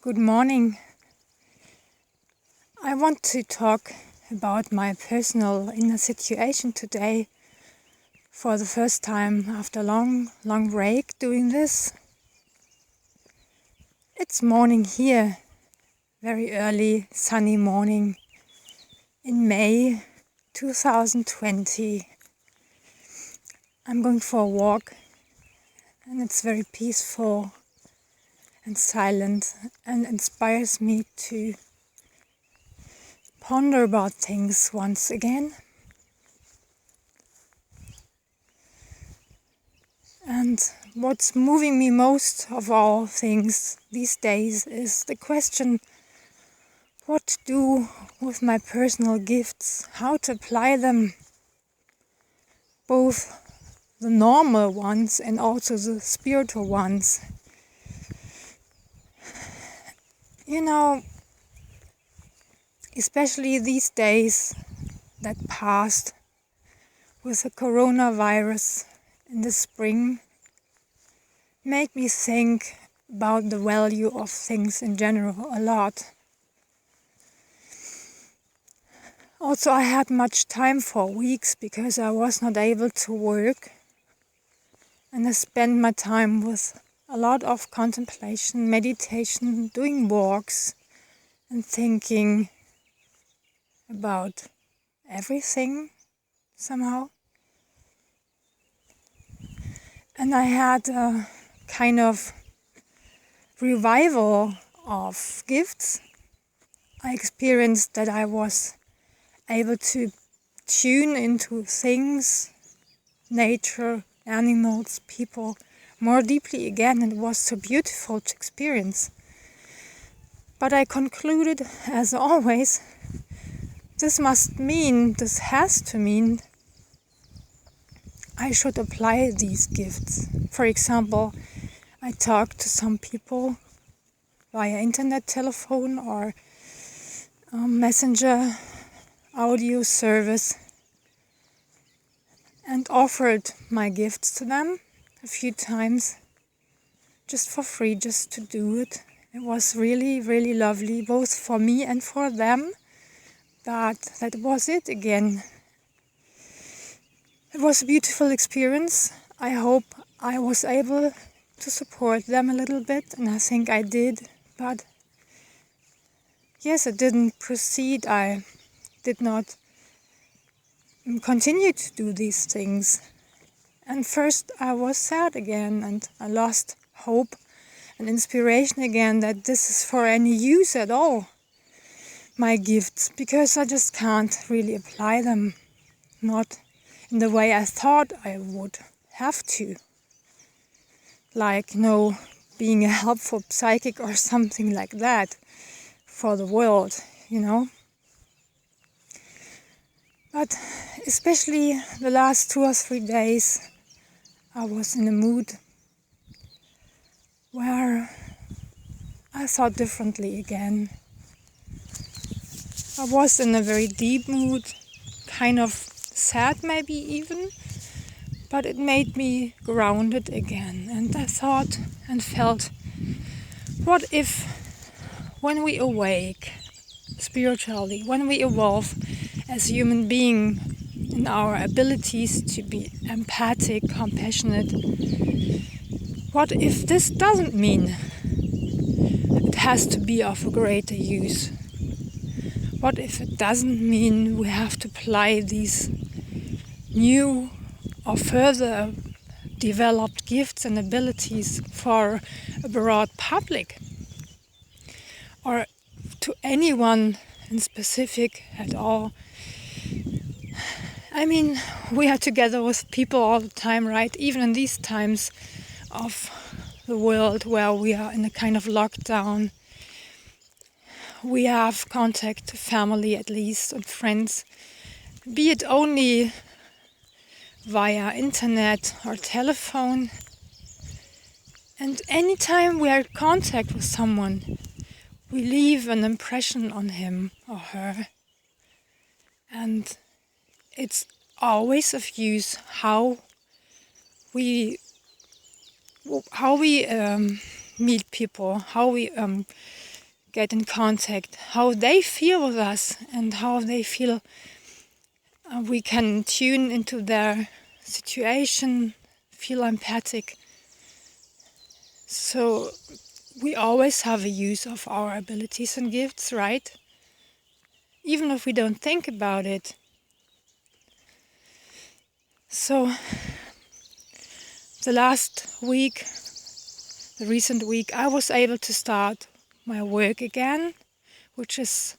Good morning. I want to talk about my personal inner situation today for the first time after a long break doing this. It's morning here, very early sunny morning in May 2020. I'm going for a walk and it's very peaceful and silent and inspires me to ponder about things once again. And what's moving me most of all things these days is the question what to do with my personal gifts, how to apply them, both the normal ones and also the spiritual ones. You know, especially these days that passed with the coronavirus in the spring, made me think about the value of things in general a lot. Also, I had much time for weeks because I was not able to work, and I spent my time with a lot of contemplation, meditation, doing walks and thinking about everything somehow. And I had a kind of revival of gifts. I experienced that I was able to tune into things, nature, animals, people more deeply again, and it was so beautiful to experience. But I concluded, as always, this has to mean I should apply these gifts. For example, I talk to some people via internet, telephone or messenger audio service and offered my gifts to them a few times just for free, just to do it. It was really, really lovely, both for me and for them. But that was it again. It was a beautiful experience. I hope I was able to support them a little bit, and I think I did. But yes, it didn't proceed. I did not continue to do these things. And first I was sad again, and I lost hope and inspiration again that this is for any use at all, my gifts, because I just can't really apply them, not in the way I thought I would have to. Like, being a helpful psychic or something like that for the world, But especially the last 2 or 3 days, I was in a mood where I thought differently again. I was in a very deep mood, kind of sad maybe even, but it made me grounded again. And I thought and felt, what if when we awake spiritually, when we evolve as human being in our abilities to be empathic, compassionate, what if this doesn't mean it has to be of a greater use? What if it doesn't mean we have to apply these new or further developed gifts and abilities for a broad public? Or to anyone in specific at all? I mean, we are together with people all the time, right? Even in these times of the world where we are in a kind of lockdown. We have contact to family at least and friends, be it only via internet or telephone. And anytime we are in contact with someone, we leave an impression on him or her. And it's always of use how we meet people, how we get in contact, how they feel with us and how they feel we can tune into their situation, feel empathic. So we always have a use of our abilities and gifts, right? Even if we don't think about it. So the recent week, I was able to start my work again, which is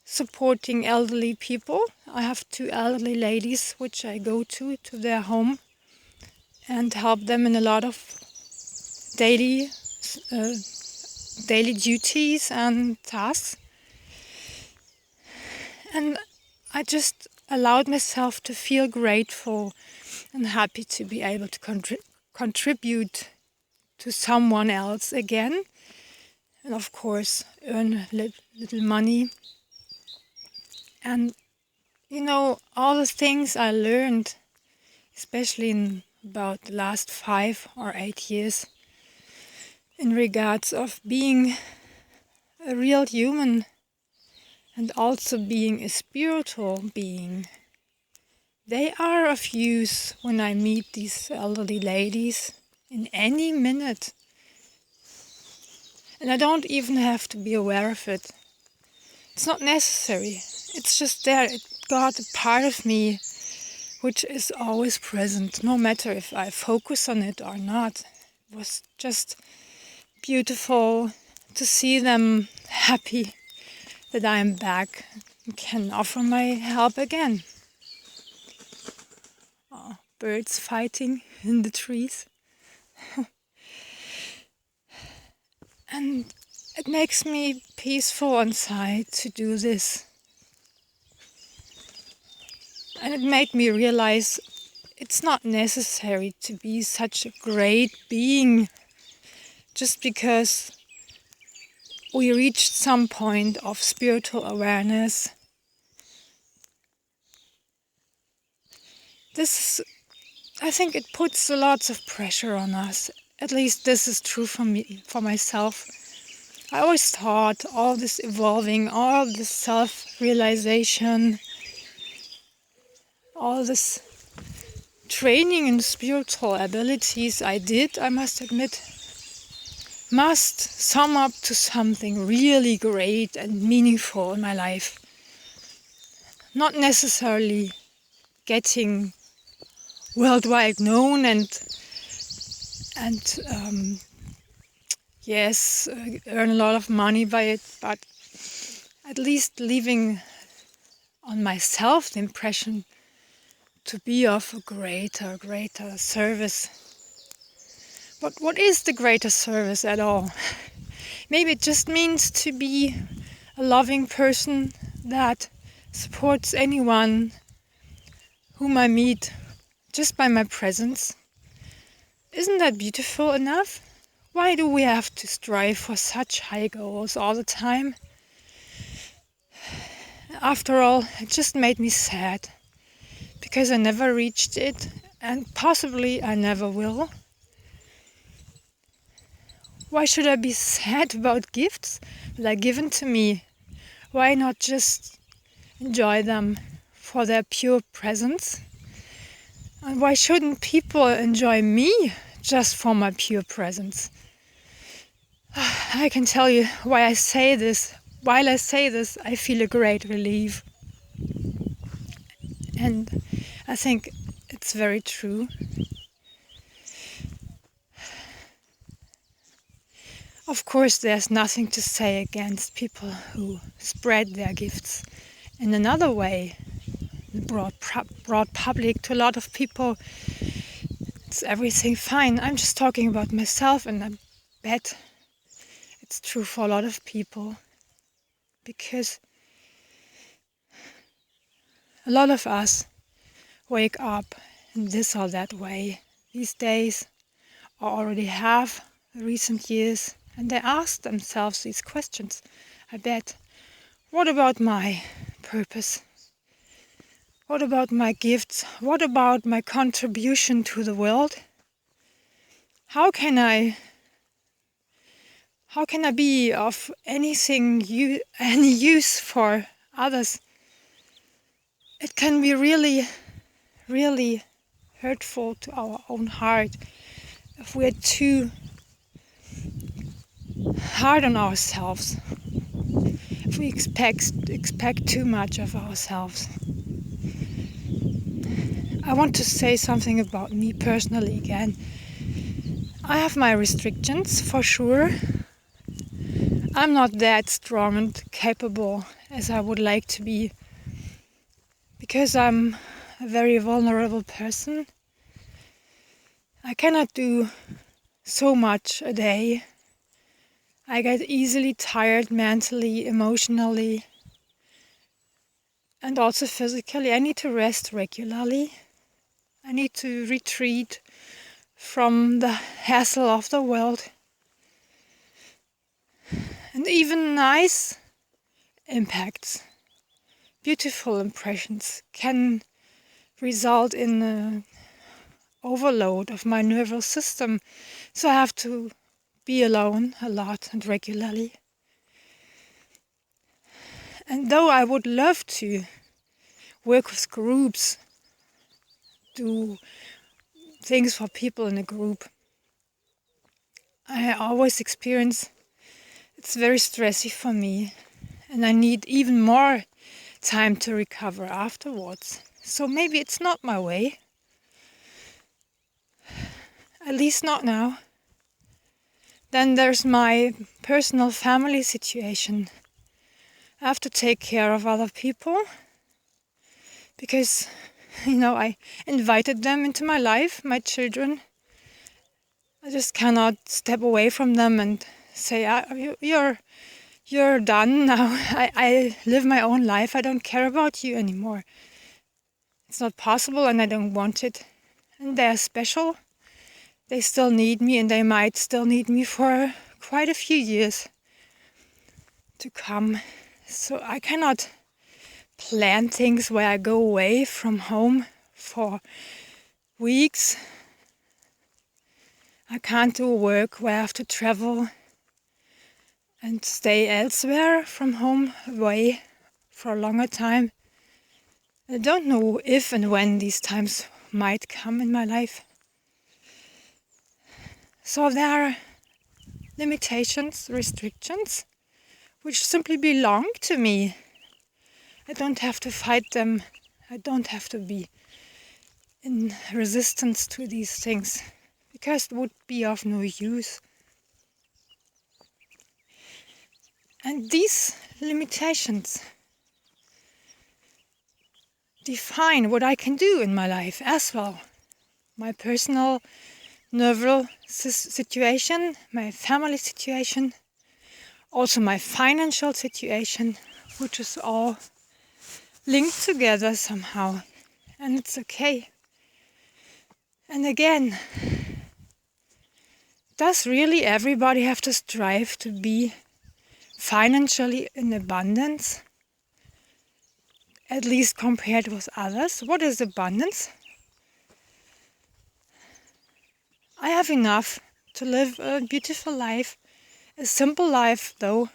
supporting elderly people. I have 2 elderly ladies which I go to their home and help them in a lot of daily duties and tasks. And I just allowed myself to feel grateful and happy to be able to contribute to someone else again. And of course, earn little money. And all the things I learned, especially in about the last 5 or 8 years, in regards of being a real human and also being a spiritual being, they are of use when I meet these elderly ladies in any minute. And I don't even have to be aware of it. It's not necessary. It's just there. It got a part of me which is always present, no matter if I focus on it or not. It was just beautiful to see them happy that I am back and can offer my help again. Oh, birds fighting in the trees. And it makes me peaceful inside to do this. And it made me realize it's not necessary to be such a great being just because we reached some point of spiritual awareness. I think it puts lots of pressure on us. At least this is true for me, for myself. I always thought all this evolving, all this self-realization, all this training in spiritual abilities I did, I must admit, must sum up to something really great and meaningful in my life. Not necessarily getting worldwide known and earn a lot of money by it, but at least leaving on myself the impression to be of a greater service. But what is the greater service at all? Maybe it just means to be a loving person that supports anyone whom I meet just by my presence. Isn't that beautiful enough? Why do we have to strive for such high goals all the time? After all, it just made me sad, because I never reached it, and possibly I never will. Why should I be sad about gifts that are given to me? Why not just enjoy them for their pure presence? And why shouldn't people enjoy me just for my pure presence? I can tell you why I say this. While I say this, I feel a great relief. And I think it's very true. Of course, there's nothing to say against people who spread their gifts in another way, broad public to a lot of people. It's everything fine. I'm just talking about myself, and I bet it's true for a lot of people, because a lot of us wake up in this or that way these days, or already have in recent years, and they ask themselves these questions. I bet, what about my purpose? What about my gifts? What about my contribution to the world? How can how can I be of any use for others? It can be really, really hurtful to our own heart if we're too hard on ourselves, if we expect too much of ourselves. I want to say something about me personally again. I have my restrictions for sure. I'm not that strong and capable as I would like to be, because I'm a very vulnerable person. I cannot do so much a day. I get easily tired mentally, emotionally, and also physically. I need to rest regularly. I need to retreat from the hassle of the world. And even nice impacts, beautiful impressions, can result in an overload of my nervous system. So I have to be alone a lot and regularly. And though I would love to work with groups, do things for people in a group, I always experience it's very stressy for me, and I need even more time to recover afterwards. So maybe it's not my way. At least not now. Then there's my personal family situation. I have to take care of other people because, I invited them into my life, my children. I just cannot step away from them and say, you're done now. I live my own life. I don't care about you anymore. It's not possible and I don't want it. And they're special. They still need me, and they might still need me for quite a few years to come. So I cannot plan things where I go away from home for weeks. I can't do work where I have to travel and stay elsewhere from home, away for a longer time. I don't know if and when these times might come in my life. So there are limitations, restrictions, which simply belong to me. I don't have to fight them. I don't have to be in resistance to these things, because it would be of no use. And these limitations define what I can do in my life as well. My personal nervous situation, my family situation, also my financial situation, which is all linked together somehow. And it's okay. And again, does really everybody have to strive to be financially in abundance? At least compared with others. What is abundance? I have enough to live a beautiful life, a simple life though.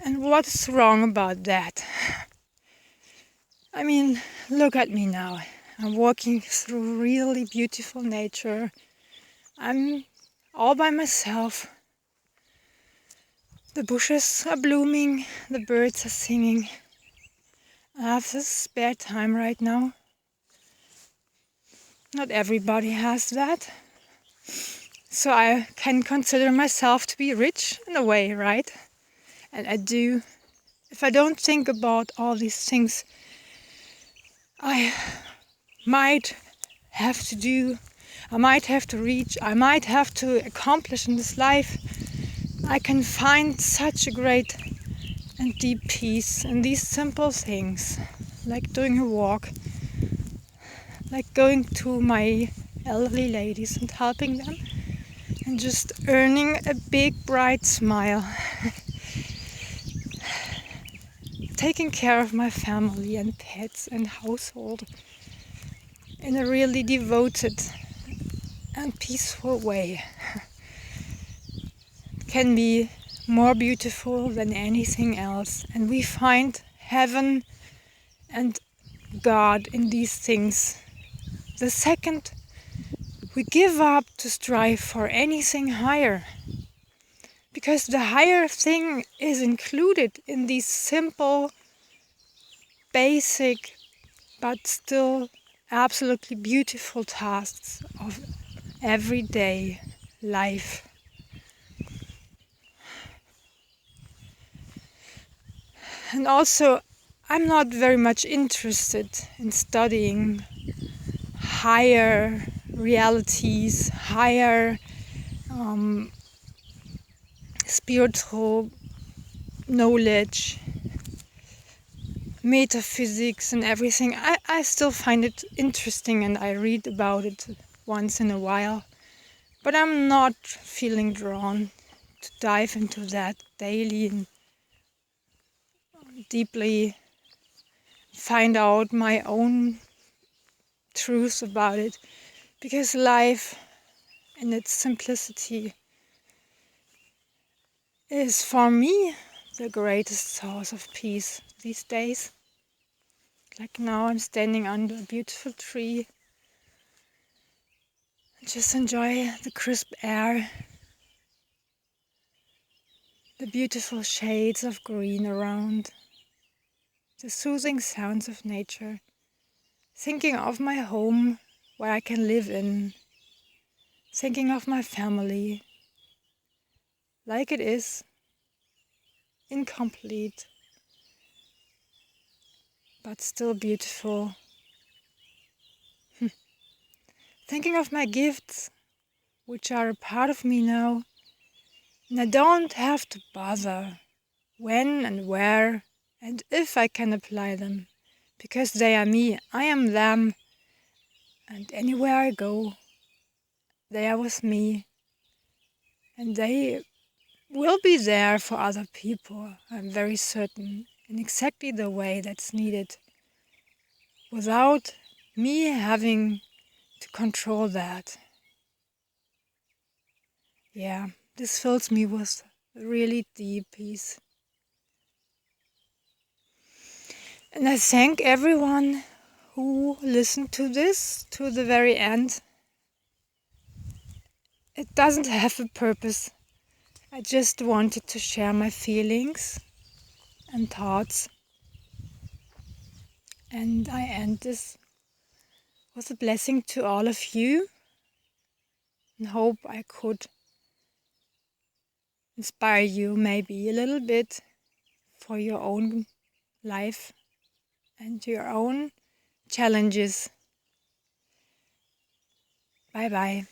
And what's wrong about that? I mean, look at me now. I'm walking through really beautiful nature. I'm all by myself. The bushes are blooming, the birds are singing. I have this spare time right now. Not everybody has that. So I can consider myself to be rich in a way, right? And I do. If I don't think about all these things I might have to do, I might have to reach, I might have to accomplish in this life, I can find such a great and deep peace in these simple things, like doing a walk, like going to my elderly ladies and helping them, and just earning a big bright smile. Taking care of my family and pets and household in a really devoted and peaceful way. can be more beautiful than anything else. And we find heaven and God in these things. The second we give up to strive for anything higher, because the higher thing is included in these simple, basic, but still absolutely beautiful tasks of everyday life. And also, I'm not very much interested in studying higher realities, higher spiritual knowledge, metaphysics and everything. I still find it interesting and I read about it once in a while, but I'm not feeling drawn to dive into that daily and deeply find out my own truth about it, because life in its simplicity is for me the greatest source of peace these days. Like now I'm standing under a beautiful tree and just enjoy the crisp air, the beautiful shades of green around, the soothing sounds of nature, thinking of my home where I can live in, thinking of my family, like it is, incomplete, but still beautiful. Thinking of my gifts, which are a part of me now, and I don't have to bother when and where and if I can apply them, because they are me, I am them, and anywhere I go, they are with me, and they will be there for other people, I'm very certain, in exactly the way that's needed, without me having to control that. Yeah, this fills me with really deep peace. And I thank everyone who listened to this to the very end. It doesn't have a purpose. I just wanted to share my feelings and thoughts. And I end this with a blessing to all of you, and hope I could inspire you maybe a little bit for your own life and your own challenges. Bye bye.